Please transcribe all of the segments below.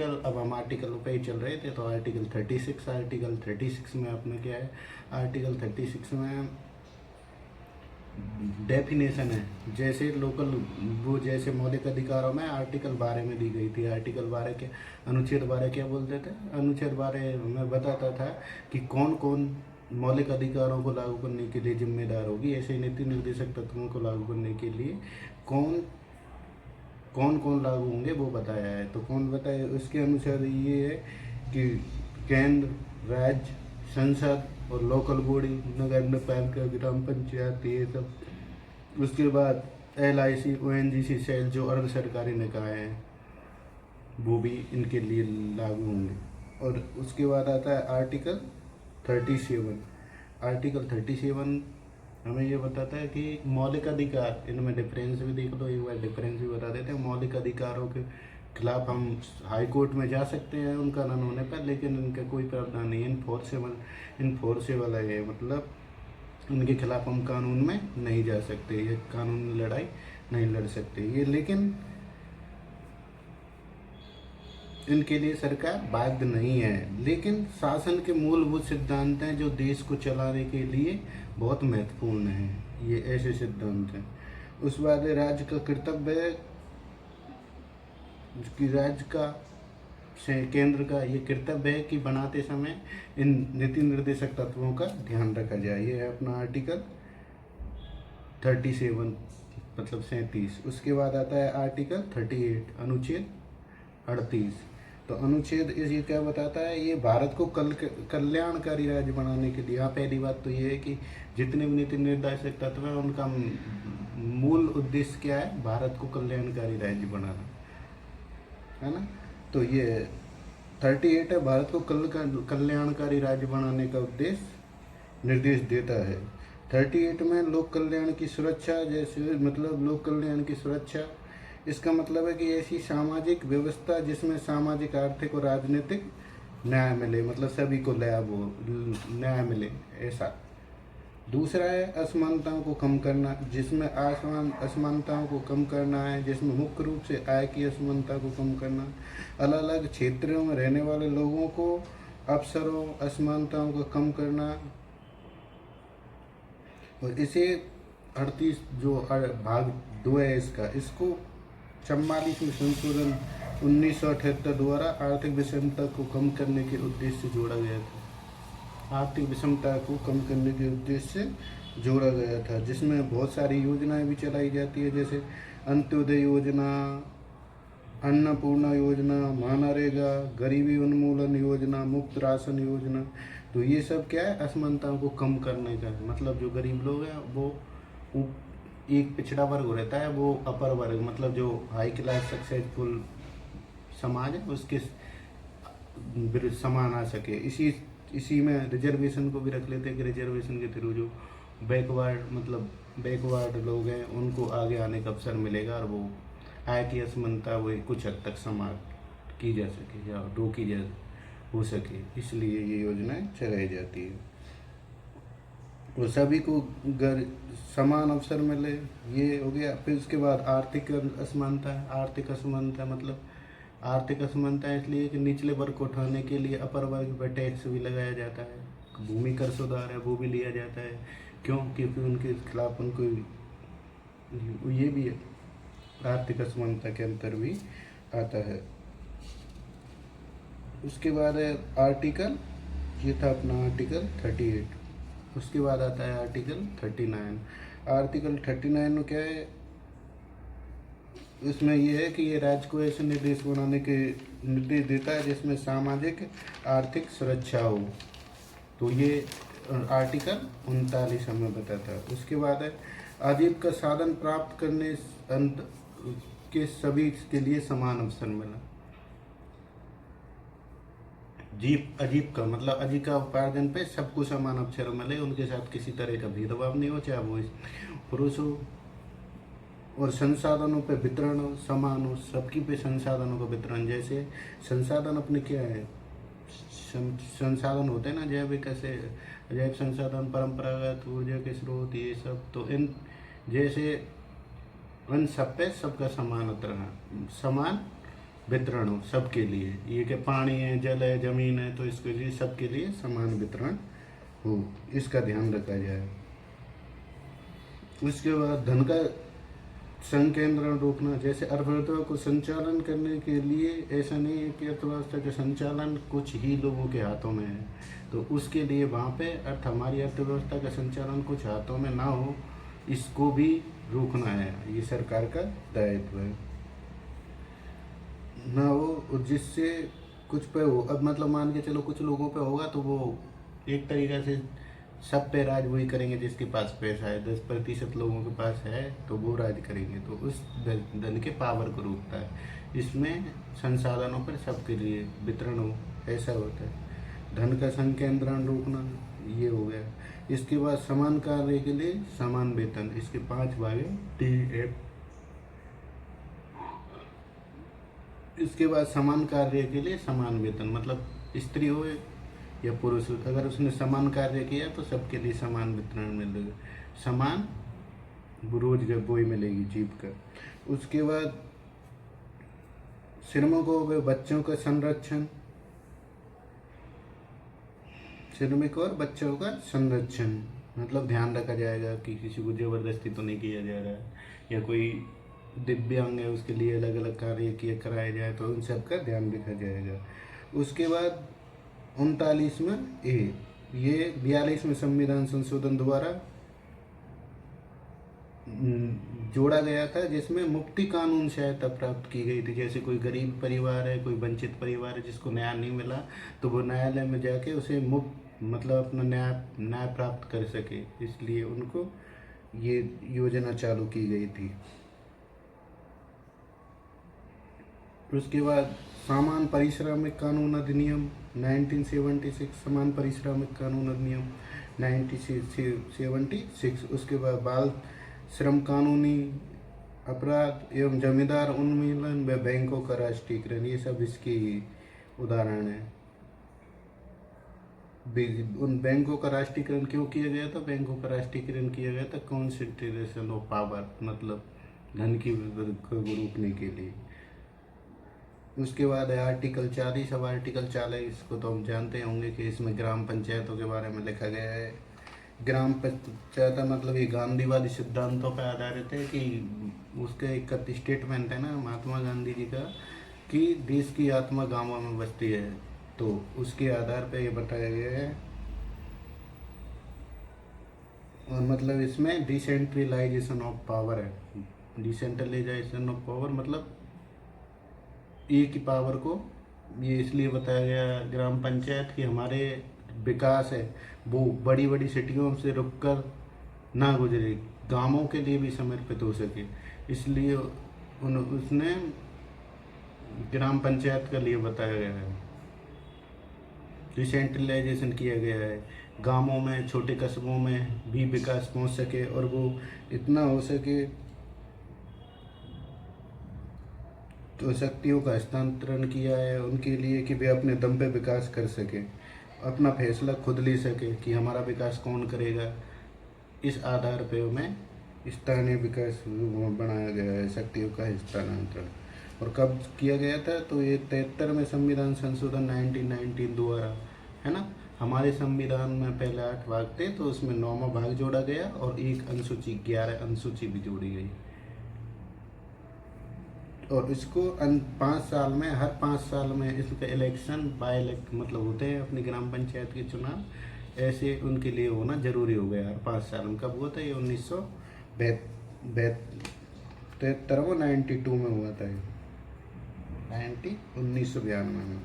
अब हम आर्टिकल पे ही चल रहे थे, तो आर्टिकल 36 में अपने क्या है, आर्टिकल 36 में डेफिनेशन है। जैसे लोकल, वो जैसे मौलिक अधिकारों में आर्टिकल 12 में दी गई थी, आर्टिकल 12 के अनुच्छेद 12 क्या बोलते थे, अनुच्छेद 12 में बताता था कि कौन कौन मौलिक अधिकारों को लागू करने के लिए जिम्मेदार होगी। ऐसे नीति निर्देशक तत्वों को लागू करने के लिए कौन कौन कौन लागू होंगे वो बताया है। तो कौन बताए, उसके अनुसार ये है कि केंद्र, राज्य, संसद और लोकल बॉडी, नगर निपालिका, ग्राम पंचायत, ये सब। उसके बाद LIC, ONGC सेल जो अर्ध सरकारी निकाय हैं वो भी इनके लिए लागू होंगे। और उसके बाद आता है आर्टिकल 37। आर्टिकल 37 हमें ये बताता है कि मौलिक अधिकार, इनमें डिफरेंस भी देख लो, एक बार डिफरेंस भी बता देते हैं। मौलिक अधिकारों के खिलाफ हम हाई कोर्ट में जा सकते हैं उनका न होने पर, लेकिन इनका कोई प्रावधान नहीं है, इनफोर्सेबल है, मतलब इनके खिलाफ हम कानून में नहीं जा सकते, ये कानूनी लड़ाई नहीं लड़ सकते ये। लेकिन इनके लिए सरकार बाध्य नहीं है, लेकिन शासन के मूलभूत सिद्धांत हैं जो देश को चलाने के लिए बहुत महत्वपूर्ण हैं, ये ऐसे सिद्धांत हैं। उस बाद राज्य का कर्तव्य है कि राज्य का से केंद्र का ये कर्तव्य है कि बनाते समय इन नीति निर्देशक तत्वों का ध्यान रखा जाए। ये है अपना आर्टिकल 37, मतलब 37। उसके बाद आता है आर्टिकल 38, अनुच्छेद 38। तो अनुच्छेद ये क्या बताता है, ये भारत को कल्याणकारी राज्य बनाने के लिए, यहाँ पहली बात तो ये है कि जितने भी नीति निर्देशक तत्व हैं उनका मूल उद्देश्य क्या है, भारत को कल्याणकारी राज्य बनाना है ना। तो ये 38 है, भारत को कल्याणकारी राज्य बनाने का उद्देश्य निर्देश देता है। 38 में लोक कल्याण की सुरक्षा, जैसे मतलब लोक कल्याण की सुरक्षा, इसका मतलब है कि ऐसी सामाजिक व्यवस्था जिसमें सामाजिक, आर्थिक और राजनीतिक न्याय मिले, मतलब सभी को न्याय मिले, ऐसा। दूसरा है असमानताओं को कम करना, जिसमें असमानताओं को कम करना है, जिसमें मुख्य रूप से आय की असमानता को कम करना, अलग अलग क्षेत्रों में रहने वाले लोगों को अवसरों, असमानताओं को कम करना। और इसे 38 जो भाग 2 है इसका, इसको 44वें संशोधन 1978 द्वारा आर्थिक विषमता को कम करने के उद्देश्य से जोड़ा गया था। आर्थिक विषमता को कम करने के उद्देश्य से जोड़ा गया था, जिसमें बहुत सारी योजनाएं भी चलाई जाती है, जैसे अंत्योदय योजना, अन्नपूर्णा योजना, मनरेगा, गरीबी उन्मूलन योजना, मुफ्त राशन योजना। तो ये सब क्या है, असमानताओं को कम करने का, मतलब जो गरीब लोग हैं वो एक पिछड़ा वर्ग रहता है, वो अपर वर्ग, मतलब जो हाई क्लास सक्सेसफुल समाज है उसके समान आ सके। इसी में रिजर्वेशन को भी रख लेते हैं कि रिजर्वेशन के थ्रू जो बैकवर्ड लोग हैं उनको आगे आने का अवसर मिलेगा, और वो आय की असमानता वो कुछ हद तक समाप्त की जा सके या रोकी जा हो सके, इसलिए ये योजनाएं चलाई जाती है। वो सभी को समान अवसर मिले, ये हो गया। फिर उसके बाद आर्थिक असमानता है। आर्थिक असमानता मतलब आर्थिक असमानता इसलिए कि निचले वर्ग को उठाने के लिए अपर वर्ग पर टैक्स भी लगाया जाता है, भूमि कर सुधार है वो भी लिया जाता है। क्यों? क्योंकि उनके खिलाफ उनको ये भी आर्थिक असमानता के अंतर भी आता है। उसके बाद है आर्टिकल, ये था अपना आर्टिकल 38। उसके बाद आता है आर्टिकल 39। आर्टिकल 39 में क्या है, इसमें यह है कि ये राज्य को ऐसे निर्देश बनाने के निर्देश देता है जिसमें सामाजिक आर्थिक सुरक्षा हो। तो ये आर्टिकल 39 हमें बताता है। उसके बाद है आजीविका का साधन प्राप्त करने के सभी के लिए समान अवसर मिला। आजीविका मतलब आजीविका उपार्जन पे सबको समान अवसर मिले, उनके साथ किसी तरह का भेदभाव नहीं हो, चाहे वो पुरुष हो। और संसाधनों पे वितरण समान हो, सबकी पे संसाधनों का वितरण। जैसे संसाधन अपने क्या है, संसाधन होते हैं ना, जैविक जैव संसाधन, परंपरागत ऊर्जा के स्रोत, ये सब। तो इन जैसे इन सब पे सबका समान वितरण, समान वितरण हो सबके लिए। ये कि पानी है, जल है, ज़मीन है, तो इसके लिए सबके लिए समान वितरण हो, इसका ध्यान रखा जाए। उसके बाद धन का संकेंद्रण रोकना, जैसे अर्थव्यवस्था को संचालन करने के लिए ऐसा नहीं है कि अर्थव्यवस्था का संचालन कुछ ही लोगों के हाथों में है, तो उसके लिए वहाँ पे हमारी अर्थव्यवस्था का संचालन कुछ हाथों में ना हो, इसको भी रोकना है, ये सरकार का दायित्व है ना हो, जिससे कुछ पे हो। अब मतलब मान के चलो कुछ लोगों पे होगा तो वो एक तरीक़ा से सब पे राज वही करेंगे जिसके पास पैसा है। 10% लोगों के पास है तो वो राज करेंगे, तो उस धन के पावर को रोकता है। इसमें संसाधनों पर सबके लिए वितरण हो, ऐसा होता है। धन का संकेंद्रण रोकना, ये हो गया। इसके बाद समान कार्य के लिए समान वेतन, इसके 5 भाग है, TF। इसके बाद समान कार्य के लिए समान वेतन, मतलब स्त्री हो या पुरुष, अगर उसने समान कार्य किया तो सबके लिए समान वितरण मिलेगा, समान रोजगार बोई मिलेगी जीव का। उसके बाद श्रमिकों व बच्चों का संरक्षण, श्रमिक और बच्चों का संरक्षण मतलब ध्यान रखा जाएगा कि किसी को ज़बरदस्ती तो नहीं किया जा रहा है, या कोई दिव्यांग है उसके लिए अलग अलग कार्य किए कराया जाए, तो उन सब का ध्यान रखा जाएगा। उसके बाद 39वां ए, ये 42वें संविधान संशोधन द्वारा जोड़ा गया था, जिसमें मुक्ति कानून सहायता प्राप्त की गई थी। जैसे कोई गरीब परिवार है, कोई वंचित परिवार है जिसको न्याय नहीं मिला, तो वो न्यायालय में जाके उसे मुक्त मतलब अपना न्याय प्राप्त कर सके, इसलिए उनको ये योजना चालू की गई थी। उसके बाद समान पारिश्रमिक कानून अधिनियम 1976, समान पारिश्रमिक कानून अधिनियम 1976। उसके बाद बाल श्रम कानूनी अपराध एवं जमींदार उन्मूलन व बैंकों का राष्ट्रीयकरण, ये सब इसकी उदाहरण है। उन बैंकों का राष्ट्रीयकरण क्यों किया गया था? बैंकों का राष्ट्रीयकरण किया गया था कॉन्सेंट्रेशन ऑफ पावर, मतलब धन की को रोकने के लिए। उसके बाद है आर्टिकल 40। अब आर्टिकल 40 को तो हम जानते होंगे कि इसमें ग्राम पंचायतों के बारे में लिखा गया है। ग्राम पंचायत मतलब ये गांधीवादी सिद्धांतों पर आधारित है कि उसका एक स्टेटमेंट है ना महात्मा गांधी जी का कि देश की आत्मा गांवों में बसती है, तो उसके आधार पर ये बताया गया है। और मतलब इसमें डिसेंट्रलाइजेशन ऑफ पावर है। डिसेंट्रलाइजेशन ऑफ पावर मतलब एक ही पावर को, ये इसलिए बताया गया ग्राम पंचायत कि हमारे विकास है वो बड़ी बड़ी सिटियों से रुककर ना गुजरे, गांवों के लिए भी समर्पित हो सके, इसलिए उसने ग्राम पंचायत के लिए बताया गया है। डिसेंट्रलाइजेशन किया गया है, गांवों में छोटे कस्बों में भी विकास पहुंच सके और वो इतना हो सके तो शक्तियों का हस्तांतरण किया है उनके लिए कि वे अपने दम पे विकास कर सके, अपना फैसला खुद ले सके कि हमारा विकास कौन करेगा। इस आधार पे हमें स्थानीय विकास बनाया गया है, शक्तियों का हस्तांतरण। और कब किया गया था? तो ये 73वें संविधान संशोधन 1919 द्वारा, है ना। हमारे संविधान में पहले 8 भाग थे, तो उसमें 9वां भाग जोड़ा गया और एक अनुसूची 11 अनुसूची भी जोड़ी गई। और इसको 5 साल में, हर 5 साल में इसका इलेक्शन बाय मतलब होते हैं अपनी ग्राम पंचायत के चुनाव, ऐसे उनके लिए होना जरूरी हो गया हर 5 साल में। कब हुआ था ये? 1992 में हुआ था ये, 1992 में।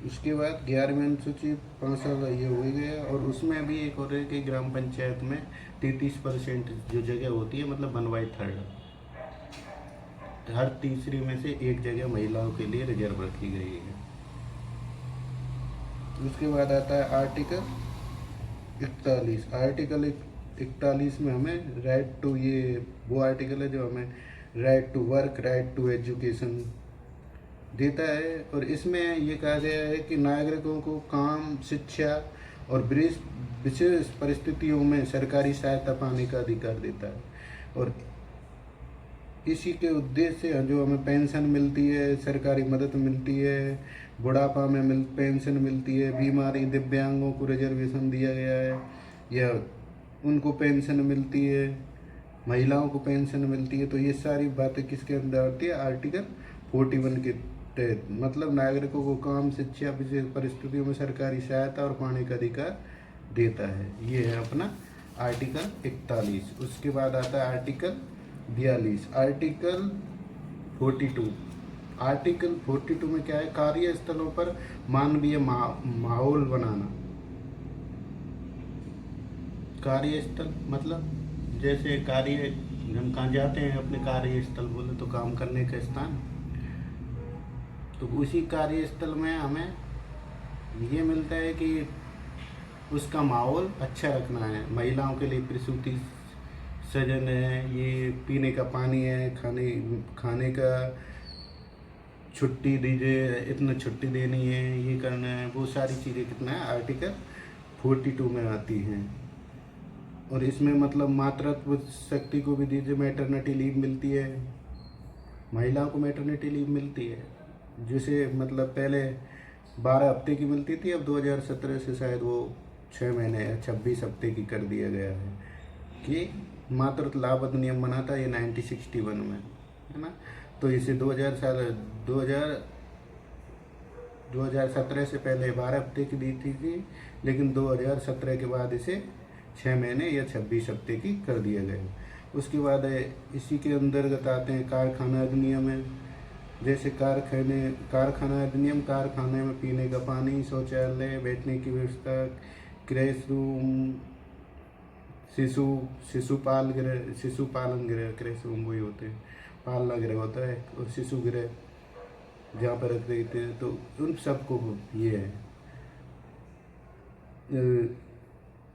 उसके बाद 11वीं अनुसूची 5 साल ये हो गया। और उसमें भी एक और है कि ग्राम पंचायत में 33% जो जगह होती है, मतलब 1/3, हर तीसरी में से एक जगह महिलाओं के लिए रिजर्व रखी गई है। उसके बाद आता है आर्टिकल 41। आर्टिकल 41 में हमें राइट टू, ये वो आर्टिकल है जो हमें right to work, right to education देता है। और इसमें ये कहा गया है कि नागरिकों को काम, शिक्षा और विशेष परिस्थितियों में सरकारी सहायता पाने का अधिकार देता है। और इसी के उद्देश्य से जो हमें पेंशन मिलती है, सरकारी मदद मिलती है, बुढ़ापा में पेंशन मिलती है, बीमारी दिव्यांगों को रिजर्वेशन दिया गया है या उनको पेंशन मिलती है, महिलाओं को पेंशन मिलती है। तो ये सारी बातें किसके अंदर आती है? आर्टिकल 41 के तहत। मतलब नागरिकों को काम, शिक्षा, विशेष परिस्थितियों में सरकारी सहायता और पाने का अधिकार देता है। ये है अपना आर्टिकल 41। उसके बाद आता है आर्टिकल 42। आर्टिकल 42। आर्टिकल 42 में क्या है? कार्यस्थलों पर मानवीय माहौल बनाना। कार्यस्थल मतलब जैसे कार्य, हम कहाँ जाते हैं अपने कार्यस्थल, बोले तो काम करने का स्थान, तो उसी कार्यस्थल में हमें ये मिलता है कि उसका माहौल अच्छा रखना है। महिलाओं के लिए प्रसूति सजन है, ये पीने का पानी है, खाने का छुट्टी दीजिए, इतना छुट्टी देनी है, ये करना है, वो सारी चीज़ें कितना है? आर्टिकल 42 में आती हैं। और इसमें मतलब मातृत्व शक्ति को भी दीजिए, मैटरनिटी लीव मिलती है, महिलाओं को मैटरनिटी लीव मिलती है, जिसे मतलब पहले 12 हफ्ते की मिलती थी, अब 2017 से शायद वो 6 महीने या 26 हफ्ते की कर दिया गया है कि मातृत्व लाभ अधिनियम बना था ये 1961 में, है ना। तो इसे 2017 से पहले 12 हफ्ते की दी थी, लेकिन 2017 के बाद इसे 6 महीने या 26 हफ्ते की कर दिया गया। उसके बाद इसी के अंतर्गत आते हैं कारखाना अधिनियम है। जैसे कारखाना अधिनियम, कारखाने में पीने का पानी, शौचालय, बैठने की व्यवस्था, क्रैश रूम, शिशुपालन गृह, क्रैश रूम वही होते हैं, पालना गृह होता है, और शिशु गृह जहाँ पर रख देते हैं, तो उन सबको ये है,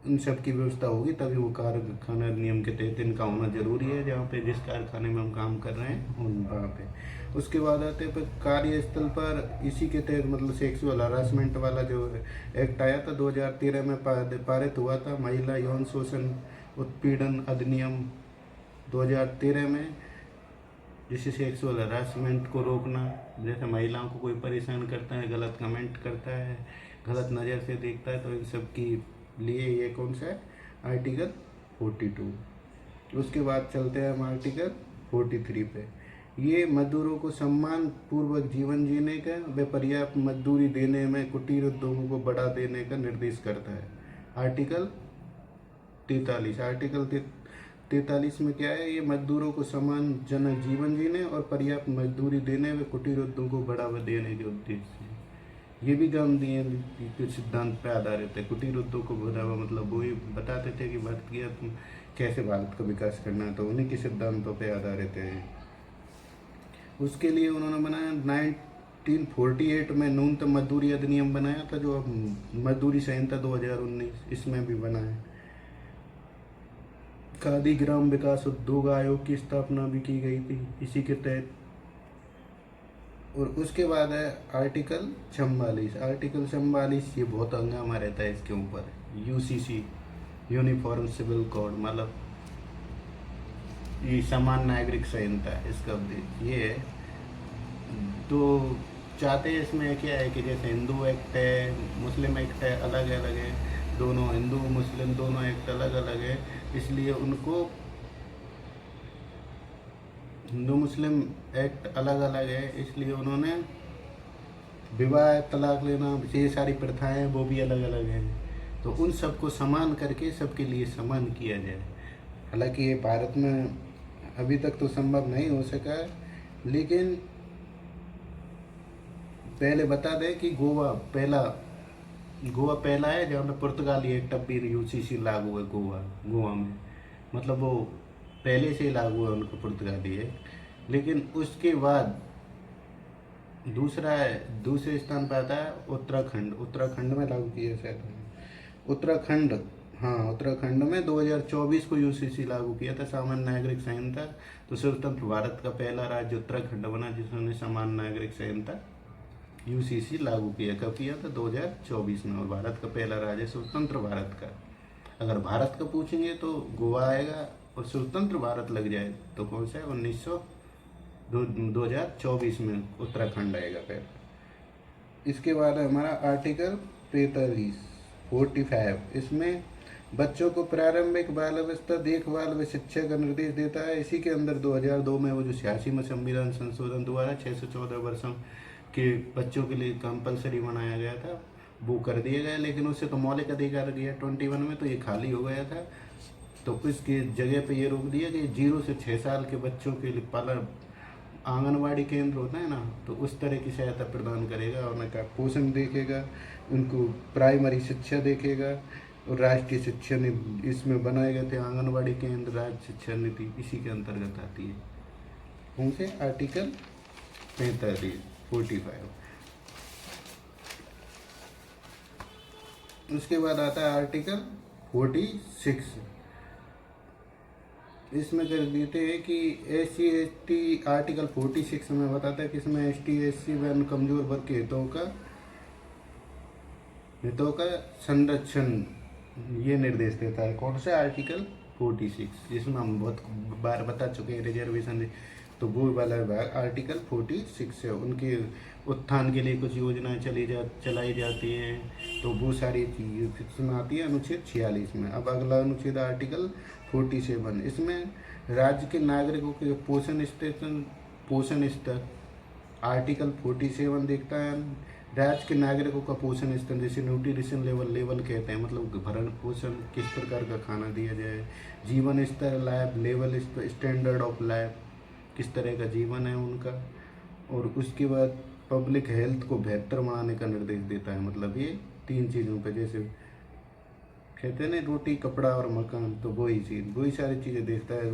उन सब की व्यवस्था होगी तभी वो कारखाना नियम के तहत इनका होना जरूरी है, जहाँ पे जिस कारखाने में हम काम कर रहे हैं उन वहाँ पे। उसके बाद आते हैं कार्यस्थल पर इसी के तहत मतलब सेक्सुअल हरासमेंट वाला जो एक्ट आया था 2013 में पारित हुआ था, महिला यौन शोषण उत्पीड़न अधिनियम 2013 में, जिससे सेक्सुअल हरासमेंट को रोकना। जैसे महिलाओं को कोई परेशान करता है, गलत कमेंट करता है, गलत नज़र से देखता है, तो इन सब की लिए ये कौन सा है? आर्टिकल 42। उसके बाद चलते हैं हम आर्टिकल 43 पे। ये मजदूरों को सम्मान पूर्वक जीवन जीने का व पर्याप्त मजदूरी देने में कुटीर उद्योगों को बढ़ा देने का निर्देश करता है। आर्टिकल 43। आर्टिकल 43 में क्या है? ये मजदूरों को सम्मानजनक जीवन जीने और पर्याप्त मजदूरी देने व कुटीर उद्योग को बढ़ावा देने के उद्देश्य से। ये भी गांधी के सिद्धांत पर आधारित है। कुटीर उद्योग को बढ़ावा मतलब वो ही बताते थे कि भारत की तुम कैसे भारत का विकास करना है, तो उन्हीं के सिद्धांतों पर आधारित है। उसके लिए उन्होंने बनाया 1948 में न्यूनतम मजदूरी अधिनियम बनाया था, जो अब मजदूरी संहिता 2019 इसमें भी बना है। खादी ग्राम विकास उद्योग आयोग की स्थापना भी की गई थी इसी के तहत। और उसके बाद है आर्टिकल 44। आर्टिकल 44 ये बहुत हंगामा रहता है इसके ऊपर। यूसीसी यूनिफॉर्म सिविल कोड मतलब ये समान नागरिक संहिता, इसका उद्देश्य ये है। तो चाहते हैं इसमें क्या है कि जैसे हिंदू एक्ट है, मुस्लिम एक्ट है, अलग अलग है, दोनों हिंदू मुस्लिम दोनों एक्ट अलग अलग है, इसलिए उनको हिंदू मुस्लिम एक्ट अलग अलग है, इसलिए उन्होंने विवाह, तलाक लेना, ये सारी प्रथाएं वो भी अलग अलग हैं। तो उन सबको समान करके सबके लिए समान किया जाए। हालांकि ये भारत में अभी तक तो संभव नहीं हो सका है, लेकिन पहले बता दें कि गोवा पहला है जहाँ पे पुर्तगाली एक्ट अब भी यूसीसी लागू है गोवा में। मतलब वो पहले से ही लागू है उनको पुर्तगाली एक्ट। लेकिन उसके बाद दूसरे स्थान पर आता है उत्तराखंड में लागू किया शायद। उत्तराखंड में 2024 को यूसीसी लागू किया था, सामान्य नागरिक संहिता। तो स्वतंत्र भारत का पहला राज्य उत्तराखंड बना जिसने सामान्य नागरिक संहिता यूसीसी लागू किया। कब किया था? 2024 में। और भारत का पहला राज्य स्वतंत्र भारत का। अगर भारत का पूछेंगे तो गोवा आएगा, और स्वतंत्र भारत लग जाए तो कौन सा है? 2024 में उत्तराखंड आएगा फिर। इसके बाद है हमारा आर्टिकल 45। इसमें बच्चों को प्रारंभिक बाल अवस्था देखभाल व शिक्षा का निर्देश देता है। इसी के अंदर 2002 में वो जो 86 में संविधान संशोधन द्वारा 6 से 14 वर्षों के बच्चों के लिए कंपलसरी बनाया गया था, वो कर दिया गया, लेकिन उससे तो मौलिक अधिकार गया 21 में, तो ये खाली हो गया था। तो इसकी जगह पे ये रोक दिया कि 0 से 6 साल के बच्चों के लिए पालन आंगनवाड़ी केंद्र होता है ना, तो उस तरह की सहायता प्रदान करेगा और उनका पोषण देखेगा, उनको प्राइमरी शिक्षा देखेगा। और राष्ट्रीय शिक्षा नीति इसमें बनाए गए थे आंगनवाड़ी केंद्र, राज्य शिक्षा नीति इसी के अंतर्गत आती है। कौन से आर्टिकल 45। उसके बाद आता है आर्टिकल 46। इसमें कर देते हैं कि SC/ST आर्टिकल 46 में बताता है कि इसमें ST/SC व कमजोर वर्ग के हितों का संरक्षण ये निर्देश देता है। कौन सा आर्टिकल 46, जिसमें हम बहुत बार बता चुके हैं रिजर्वेशन, तो वो वाला आर्टिकल 46 है। उनके उत्थान के लिए कुछ योजनाएं चलाई जाती हैं, तो वो सारी चीज़ इसमें आती है अनुच्छेद 46 में। अब अगला अनुच्छेद आर्टिकल 47। इसमें राज्य के नागरिकों के पोषण स्तर आर्टिकल 47 देखता है। राज्य के नागरिकों का पोषण स्तर, जैसे न्यूट्रिशन लेवल कहते हैं, मतलब भरण पोषण किस प्रकार का खाना दिया जाए, जीवन स्तर, life level, standard of life, किस तरह का जीवन है उनका। और उसके बाद पब्लिक हेल्थ को बेहतर बनाने का निर्देश देता है। मतलब ये 3 चीज़ों पे, जैसे कहते हैं ना रोटी कपड़ा और मकान, तो वही सारी चीज़ें देखता है।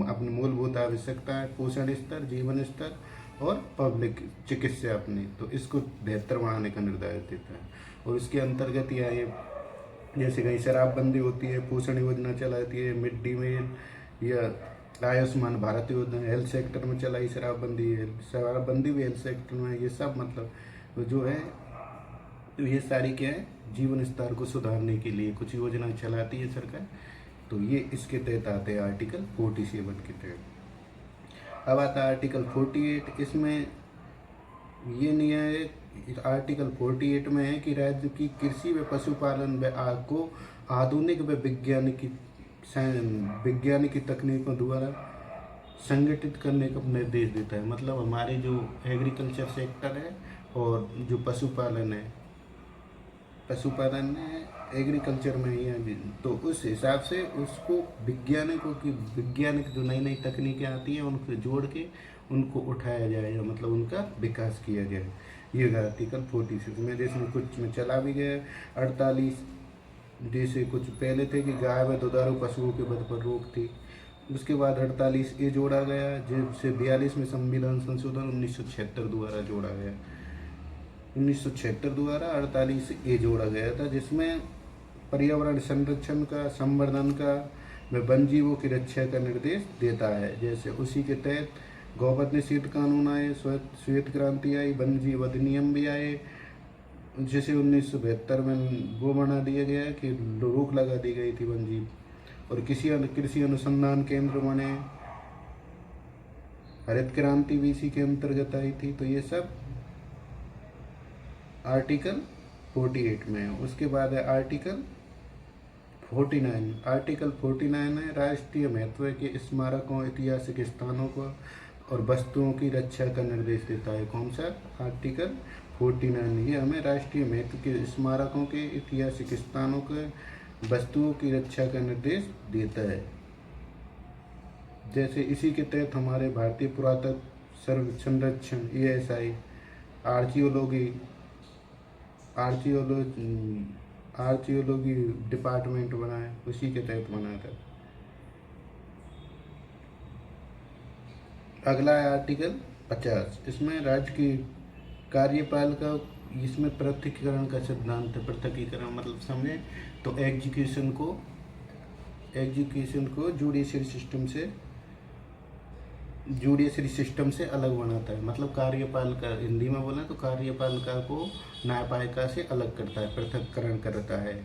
अपनी मूलभूत आवश्यकता है, पोषण स्तर, जीवन स्तर और पब्लिक चिकित्सा अपनी, तो इसको बेहतर बनाने का निर्देश देता है। और इसके अंतर्गत यह ये जैसे कहीं शराबबंदी होती है, पोषण योजना चलाती है, मिड डे मील या आयुष्मान भारत योजना हेल्थ सेक्टर में चलाई शराबबंदी भी हेल्थ सेक्टर में, ये सब मतलब जो है, तो ये सारी क्या है, जीवन स्तर को सुधारने के लिए कुछ योजना चलाती है सरकार, तो ये इसके तहत आते हैं आर्टिकल 47 के तहत। अब आता है आर्टिकल 48। इसमें ये नियम है, आर्टिकल 48 में है कि राज्य की कृषि व पशुपालन को आधुनिक व वैज्ञानिक तकनीकों द्वारा संगठित करने का निर्देश देता है। मतलब हमारे जो एग्रीकल्चर सेक्टर है और जो पशुपालन है एग्रीकल्चर में ही है, तो उस हिसाब से उसको वैज्ञानिक जो नई नई तकनीकें आती हैं उनको जोड़ के उनको उठाया जाएगा, मतलब उनका विकास किया जाए। ये आर्टिकल 46 में, जिसमें कुछ में चला भी गया 48, जैसे कुछ पहले थे कि गाय व दुधारू पशुओं के वध पर रोक थी। उसके बाद 48A जोड़ा गया, जिससे 42 में संविधान संशोधन 1976 द्वारा जोड़ा गया। 1976 द्वारा 48A जोड़ा गया था, जिसमें पर्यावरण संरक्षण का, संवर्धन का व वन जीवों की रक्षा का निर्देश देता है। जैसे उसी के तहत गौवध निषेध कानून आए, श्वेत क्रांति आई, वन जीव अधिनियम भी आए। जैसे 1972 में वो बना दिया गया कि रोक लगा दी गई थी वन जीव, और कृषि अनुसंधान केंद्र बने, हरित क्रांति भी इसी के अंतर्गत आई थी। तो ये सब आर्टिकल 48 में है। उसके बाद है आर्टिकल 49। आर्टिकल 49 है राष्ट्रीय महत्व के स्मारकों, ऐतिहासिक स्थानों को और वस्तुओं की रक्षा का निर्देश देता है। कौन सा? आर्टिकल 49। ये हमें राष्ट्रीय महत्व के स्मारकों के, ऐतिहासिक स्थानों के, वस्तुओं की रक्षा का निर्देश देता है। जैसे इसी के तहत हमारे भारतीय पुरातत्व संरक्षण ASI, आर्कियोलॉजी डिपार्टमेंट बना है, उसी के तहत बना था। अगला है आर्टिकल 50। इसमें राज्य की कार्यपालिका, इसमें पृथकीकरण का सिद्धांत है। पृथकीकरण मतलब समझे तो एजुकेशन को जुडिशरी सिस्टम से अलग बनाता है। मतलब कार्यपालिका, हिंदी में बोले तो कार्यपालिका को न्यायपालिका से अलग करता है, पृथक्करण करता है।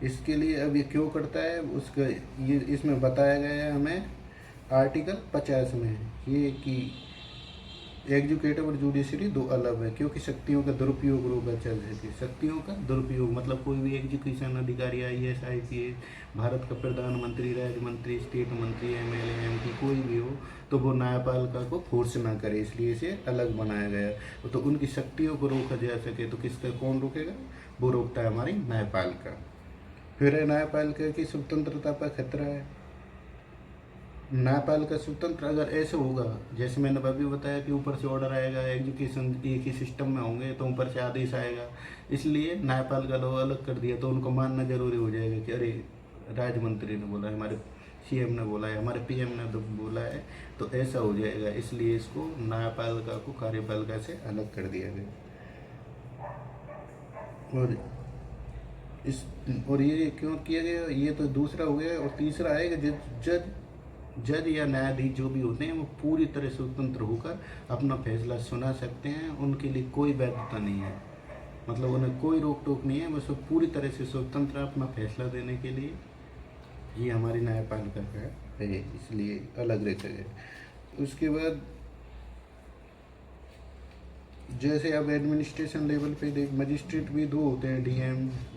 इसके लिए अब ये क्यों करता है उसका ये इसमें बताया गया है हमें आर्टिकल 50 में, ये कि एग्जीक्यूटिव और जुडिशरी दो अलग है, क्योंकि शक्तियों का दुरुपयोग रोका चल सके। शक्तियों का दुरुपयोग मतलब कोई भी एग्जीक्यूशन अधिकारी, IAS, IPS, भारत का प्रधानमंत्री, राज्य मंत्री, स्टेट मंत्री, MLA, MP कोई भी हो, तो वो न्यायपालिका को फोर्स ना करे, इसलिए इसे अलग बनाया गया। तो उनकी शक्तियों को रोका जा सके तो किसका कौन रोकेगा? वो रोकता है हमारी न्यायपालिका। फिर है न्यायपालिका की स्वतंत्रता पर खतरा है। न्यायपालिका स्वतंत्र अगर ऐसे होगा, जैसे मैंने अभी बताया कि ऊपर से ऑर्डर आएगा, एजुकेशन एक ही सिस्टम में होंगे तो ऊपर से आदेश आएगा, इसलिए न्यायपालिका लोग अलग कर दिया, तो उनको मानना जरूरी हो जाएगा कि अरे राज्य मंत्री ने बोला है, हमारे CM ने बोला है, हमारे PM ने तो बोला है, तो ऐसा हो जाएगा। इसलिए इसको न्यायपालिका को कार्यपालिका से अलग कर दिया गया। और ये क्यों किया गया? ये तो दूसरा हो गया। और तीसरा है कि जज या न्यायाधीश जो भी होते हैं वो पूरी तरह स्वतंत्र होकर अपना फैसला सुना सकते हैं, उनके लिए कोई वैधता नहीं है, मतलब उन्हें कोई रोक टोक नहीं है, बस वो पूरी तरह से स्वतंत्र अपना फैसला देने के लिए। ये हमारी न्यायपालिका का है, इसलिए अलग रहता है। उसके बाद जैसे अब एडमिनिस्ट्रेशन लेवल पे मजिस्ट्रेट भी दो होते हैं,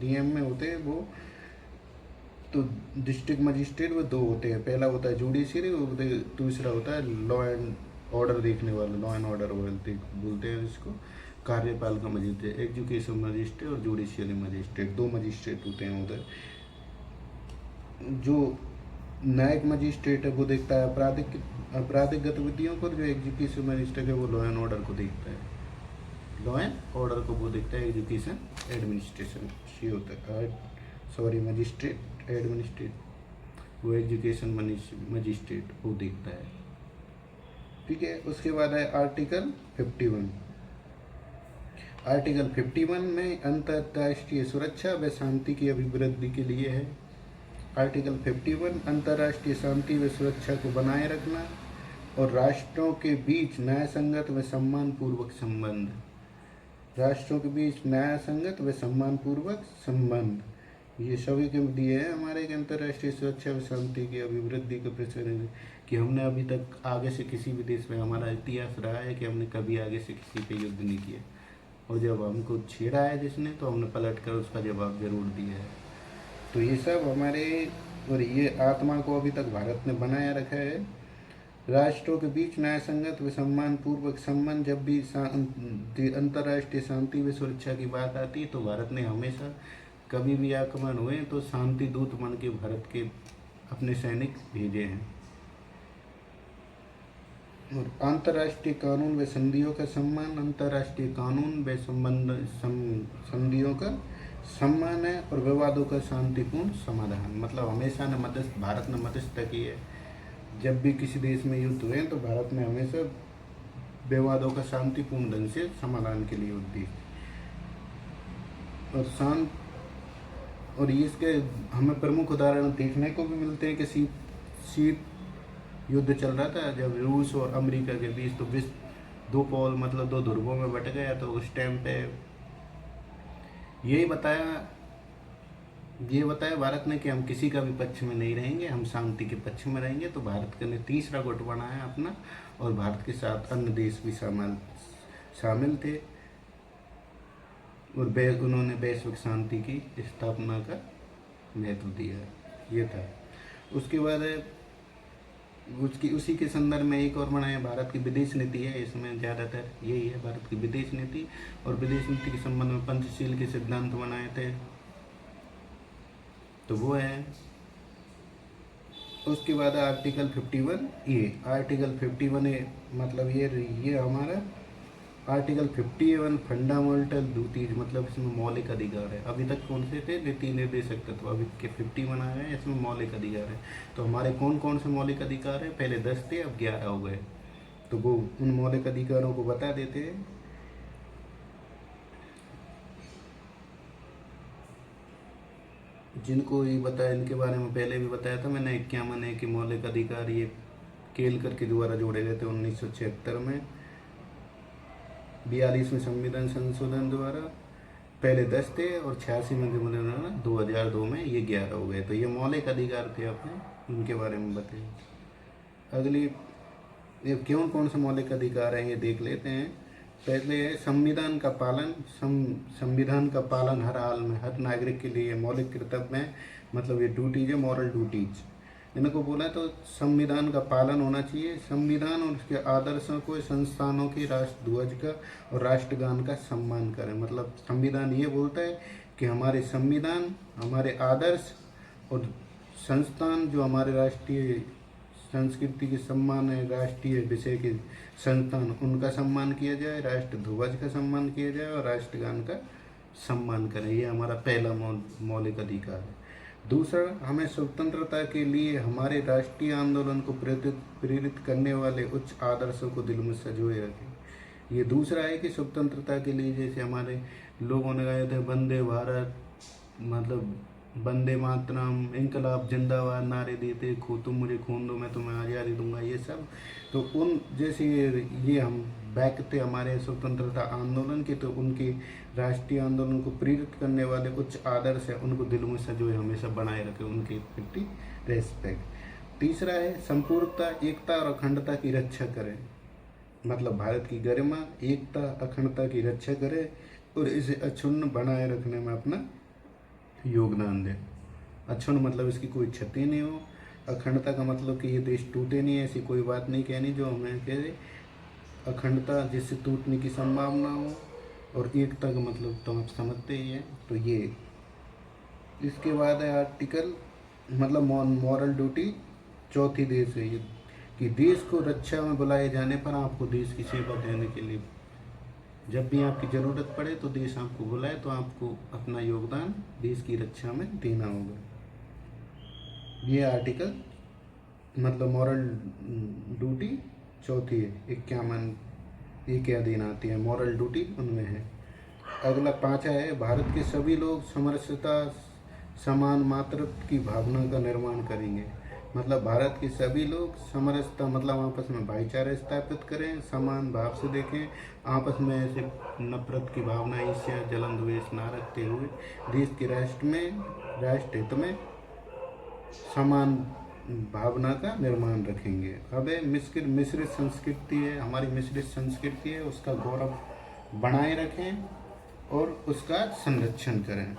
DM में होते हैं वो, तो डिस्ट्रिक्ट मजिस्ट्रेट वो दो होते हैं। पहला होता है जुडिशरी, दूसरा होता है लॉ एंड ऑर्डर देखने वाला, लॉ एंड ऑर्डर बोलते हैं इसको, कार्यपालिका मजिस्ट्रेट, एजुकेशन मजिस्ट्रेट और जुडिशियरी मजिस्ट्रेट, दो मजिस्ट्रेट होते हैं उधर। जो न्यायिक मजिस्ट्रेट है वो देखता है आपराधिक गतिविधियों को, जो एजुकेशन मजिस्ट्रेट है वो लॉ एंड ऑर्डर को देखता है, लॉ एंड ऑर्डर को वो देखता है। एजुकेशन एडमिनिस्ट्रेशन ये होता है, सॉरी मजिस्ट्रेट एडमिनिस्ट्रेट, वो एजुकेशन मजिस्ट्रेट वो देखता है, ठीक है। उसके बाद है आर्टिकल 51। आर्टिकल 51 में अंतर्राष्ट्रीय सुरक्षा व शांति की अभिवृद्धि के लिए है। आर्टिकल 51 अंतर्राष्ट्रीय शांति व सुरक्षा को बनाए रखना और राष्ट्रों के बीच न्यायसंगत व सम्मानपूर्वक संबंध, राष्ट्रों के बीच न्यायसंगत व सम्मानपूर्वक संबंध, ये सभी के दिए हैं हमारे अंतर्राष्ट्रीय सुरक्षा व शांति की अभिवृद्धि का प्रचलन, कि हमने अभी तक आगे से किसी भी देश में, हमारा इतिहास रहा है कि हमने कभी आगे से किसी पे युद्ध नहीं किया, और जब हमको छेड़ा है जिसने तो हमने पलट कर उसका जवाब जरूर दिया है। तो ये सब हमारे, और ये आत्मा को अभी तक भारत ने बनाया रखा है। राष्ट्रों के बीच न्यायसंगत व सम्मानपूर्वक संबंध, जब भी अंतर्राष्ट्रीय शांति व सुरक्षा की बात आती है तो भारत ने हमेशा कभी भी आक्रमण हुए तो शांति दूत बन के भारत के अपने सैनिक भेजे हैं। और अंतर्राष्ट्रीय कानून व संधियों का सम्मान, अंतर्राष्ट्रीय कानून व संधियों का सम्मान है, और विवादों का शांतिपूर्ण समाधान, मतलब हमेशा ने भारत ने मध्यस्थता की है। जब भी किसी देश में युद्ध हुए तो भारत ने हमेशा विवादों का शांतिपूर्ण ढंग से समाधान के लिए युद्ध दी। और इसके हमें प्रमुख उदाहरण देखने को भी मिलते हैं कि शीत युद्ध चल रहा था जब रूस और अमेरिका के बीच, तो विश्व दो पोल मतलब दो ध्रुवों में बट गया। तो उस टाइम पे ये बताया भारत ने कि हम किसी का भी पक्ष में नहीं रहेंगे, हम शांति के पक्ष में रहेंगे। तो भारत ने तीसरा गुट बनाया अपना, और भारत के साथ अन्य देश भी शामिल थे, और उन्होंने वैश्विक शांति की स्थापना का महत्व दिया। ये था। उसके बाद उसी के संदर्भ में एक और बनाया, भारत की विदेश नीति है। इसमें ज़्यादातर यही है, भारत की विदेश नीति। और विदेश नीति के संबंध में पंचशील के सिद्धांत बनाए थे, तो वो है। उसके बाद आर्टिकल 51A। आर्टिकल 51A मतलब ये हमारा आर्टिकल 51 फंडामेंटल ड्यूटीज, मतलब इसमें मौलिक अधिकार है। अभी तक कौन से थे? नीति निर्देशक तत्व। अभी के 51 आया है, इसमें मौलिक अधिकार है। तो हमारे कौन कौन से मौलिक अधिकार है? पहले 10 थे, अब 11 हो गए। तो वो उन मौलिक अधिकारों को बता देते हैं। जिनको ये बताया, इनके बारे में पहले भी बताया था मैंने। 51 है कि मौलिक अधिकार ये केलकर के द्वारा जोड़े गए थे 1976 में, 42 में संविधान संशोधन द्वारा। पहले 10 थे और 86 में 2002 में ये 11 हो गए। तो ये मौलिक अधिकार थे अपने, इनके बारे में बताइए। अगली ये कौन से मौलिक अधिकार हैं ये देख लेते हैं। पहले है संविधान का पालन। संविधान का पालन हर हाल में हर नागरिक के लिए मौलिक कर्तव्य है, मतलब ये ड्यूटीज है, मॉरल ड्यूटीज इनको बोला। तो संविधान का पालन होना चाहिए। संविधान और उसके आदर्शों को, संस्थानों की, राष्ट्रध्वज का और राष्ट्रगान का सम्मान करें। मतलब संविधान ये बोलता है कि हमारे संविधान, हमारे आदर्श और संस्थान जो हमारे राष्ट्रीय संस्कृति के सम्मान है, राष्ट्रीय विषय के संस्थान, उनका सम्मान किया जाए, राष्ट्रध्वज का सम्मान किया जाए और राष्ट्रगान का सम्मान करें। ये हमारा पहला मौलिक अधिकार है। दूसरा, हमें स्वतंत्रता के लिए हमारे राष्ट्रीय आंदोलन को प्रेरित करने वाले उच्च आदर्शों को दिल में संजोए रखें। ये दूसरा है कि स्वतंत्रता के लिए जैसे हमारे लोगों ने गाए थे वंदे भारत, मतलब वंदे मातरम, इनकलाब जिंदाबाद नारे देते, तुम मुझे खून दो मैं तुम्हें आज़ादी दूंगा, ये सब तो उन जैसे ये हम बैक थे हमारे स्वतंत्रता आंदोलन के, तो उनके राष्ट्रीय आंदोलन को प्रेरित करने वाले उच्च आदर्श है, उनको दिल में सजोए हमेशा बनाए रखें, उनके प्रति रेस्पेक्ट। तीसरा है संपूर्णता, एकता और अखंडता की रक्षा करें। मतलब भारत की गरिमा, एकता, अखंडता की रक्षा करें और इसे अक्षुण्ण बनाए रखने में अपना योगदान दें। अक्षुण्ण मतलब इसकी कोई क्षति नहीं हो। अखंडता का मतलब कि ये देश टूटे नहीं, ऐसी कोई बात नहीं कहनी जो हमें कहे। अखंडता जिससे टूटने की संभावना हो, और एकता का मतलब तो आप समझते ही हैं। तो ये इसके बाद है आर्टिकल, मतलब मॉरल ड्यूटी, चौथी देश है ये कि देश को रक्षा में बुलाए जाने पर आपको देश की सेवा देने के लिए, जब भी आपकी ज़रूरत पड़े तो देश आपको बुलाए तो आपको अपना योगदान देश की रक्षा में देना होगा। ये आर्टिकल मतलब मॉरल ड्यूटी चौथी है। 51 ये क्या देना आती है, मॉरल ड्यूटी उनमें है। अगला 5 है, भारत के सभी लोग समरसता, समान मातृत्व की भावना का निर्माण करेंगे। मतलब भारत के सभी लोग समरसता मतलब आपस में भाईचारा स्थापित करें, समान भाव से देखें, आपस में ऐसे नफरत की भावना, ईर्ष्या, जलन, द्वेष ना रखते हुए देश के राष्ट्र हित में समान भावना का निर्माण रखेंगे। अब है मिश्रित संस्कृति है, हमारी मिश्रित संस्कृति है, उसका गौरव बनाए रखें और उसका संरक्षण करें।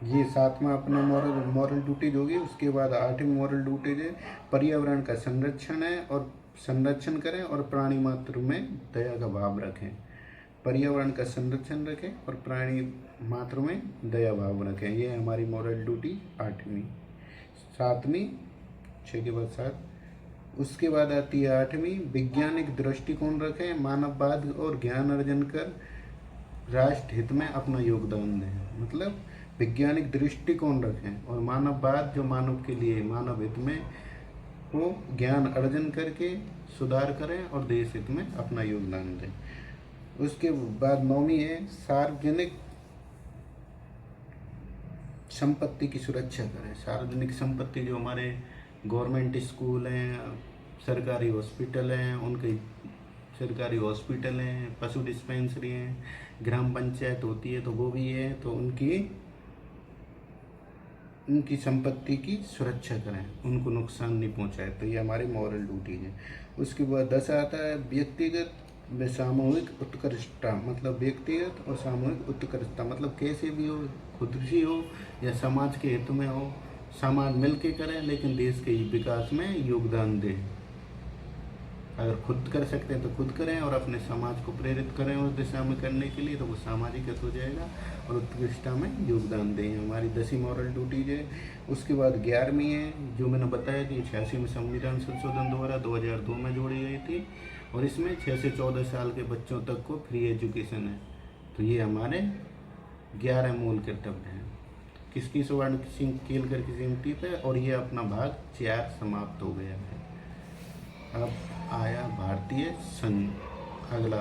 ये 7वां अपना मॉरल ड्यूटीज होगी। उसके बाद 8वीं मॉरल ड्यूटीज है पर्यावरण का संरक्षण है और संरक्षण करें और प्राणी मात्र में दया का भाव रखें। पर्यावरण का संरक्षण रखें और प्राणी मात्र में दया भाव रखें। ये हमारी मॉरल ड्यूटी 8वीं। 7वीं 6 के बाद 7। उसके बाद आती है 8वीं, वैज्ञानिक दृष्टिकोण रखें, मानववाद और ज्ञान अर्जन कर राष्ट्र हित में अपना योगदान दें। मतलब वैज्ञानिक दृष्टिकोण रखें और मानववाद जो मानव के लिए, मानव हित में वो ज्ञान अर्जन करके सुधार करें और देश हित में अपना योगदान दें। उसके बाद 9वीं है सार्वजनिक संपत्ति की सुरक्षा करें। सार्वजनिक संपत्ति जो हमारे गवर्नमेंट स्कूल हैं, सरकारी हॉस्पिटल हैं, उनके सरकारी हॉस्पिटल हैं, पशु डिस्पेंसरी हैं, ग्राम पंचायत होती है तो वो भी है, तो उनकी संपत्ति की सुरक्षा करें, उनको नुकसान नहीं पहुंचाए। तो ये हमारी मॉरल ड्यूटी है। उसके बाद 10 आता है व्यक्तिगत व सामूहिक उत्कृष्टता। मतलब व्यक्तिगत और सामूहिक उत्कृष्टता मतलब कैसे भी हो, खुद ही हो या समाज के हित में हो, समाज मिल के करें लेकिन देश के विकास में योगदान दें। अगर खुद कर सकते हैं तो खुद करें और अपने समाज को प्रेरित करें उस दिशा में करने के लिए, तो वो सामाजिक हित हो जाएगा और उत्कृष्टता में योगदान दें। हमारी 10वीं मॉरल ड्यूटीज है। उसके बाद 11वीं है जो मैंने बताया कि 86 में संविधान संशोधन द्वारा 2002 में जोड़ी गई थी और इसमें 6 से 14 साल के बच्चों तक को फ्री एजुकेशन है। तो ये हमारे 11 मूल कर्तव्य हैं। किसकी स्वर्ण केलकर की कीमती पे, और ये अपना भाग 4 समाप्त हो गया है। अब आया भारतीय संघ। अगला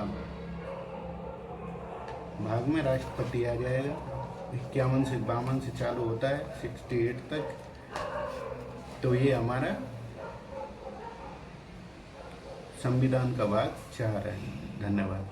भाग में राष्ट्रपति आ जाएगा। 51 से 52 से चालू होता है 68 तक। तो ये हमारा संविधान का भाग 4 है। धन्यवाद।